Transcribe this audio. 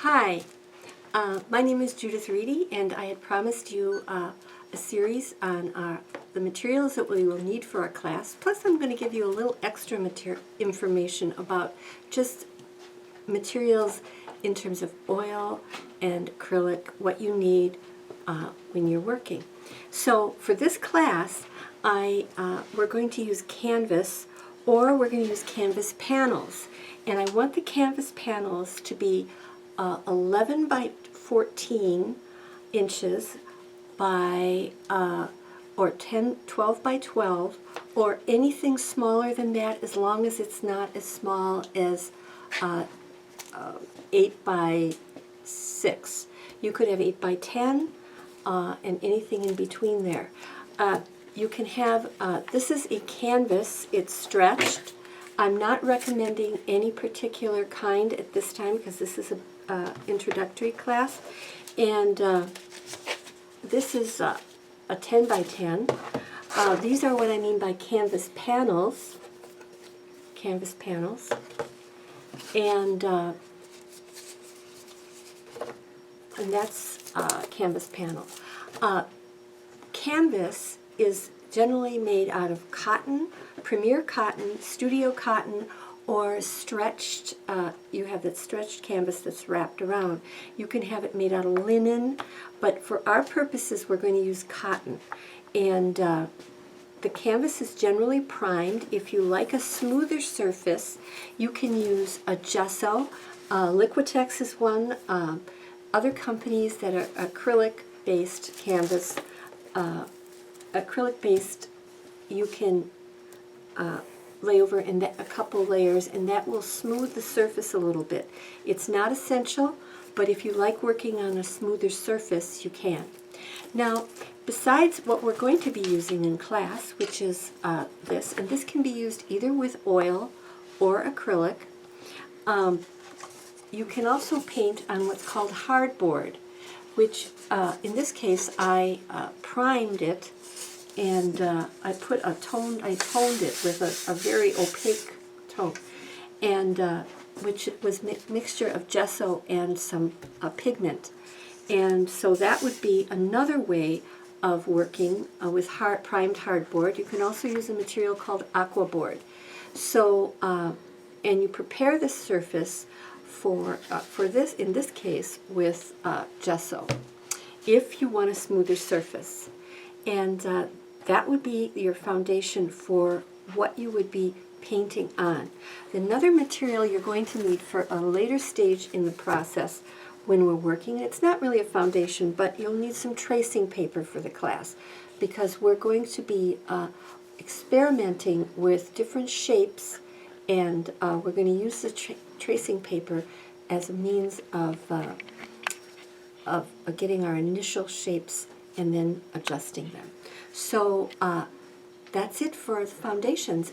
Hi, my name is Judith Reidy, and I had promised you a series on the materials that we will need for our class. Plus, I'm going to give you a little extra information about just materials in terms of oil and acrylic, what you need when you're working. So for this class, we're going to use canvas, or we're going to use canvas panels. And I want the canvas panels to be 11 by 14 inches by or 12 by 12, or anything smaller than that, as long as it's not as small as 8 by 6. You could have 8 by 10 and anything in between there. You can have, this is a canvas, it's stretched. I'm not recommending any particular kind at this time because this is a introductory class. And this is a 10 by 10. These are what I mean by canvas panels. Canvas panels. And that's canvas panel. Canvas is generally made out of cotton, premier cotton, studio cotton, or stretched, you have that stretched canvas that's wrapped around. You can have it made out of linen, but for our purposes we're going to use cotton. And the canvas is generally primed. If you like a smoother surface, you can use a gesso. Liquitex is one. Other companies that are acrylic-based canvas, acrylic-based, you can lay over in a couple layers, and that will smooth the surface a little bit. It's not essential, but if you like working on a smoother surface, you can. Now, besides what we're going to be using in class, which is this, and this can be used either with oil or acrylic, you can also paint on what's called hardboard, which in this case I primed it, and I toned it with a very opaque tone, and which was mixture of gesso and some pigment. And so that would be another way of working with primed hardboard. You can also use a material called aquaboard. So, and you prepare the surface for this, in this case, with gesso, if you want a smoother surface. And that would be your foundation for what you would be painting on. Another material you're going to need for a later stage in the process when we're working, it's not really a foundation, but you'll need some tracing paper for the class, because we're going to be experimenting with different shapes, and we're going to use the tracing paper as a means of getting our initial shapes and then adjusting them. So that's it for the foundations.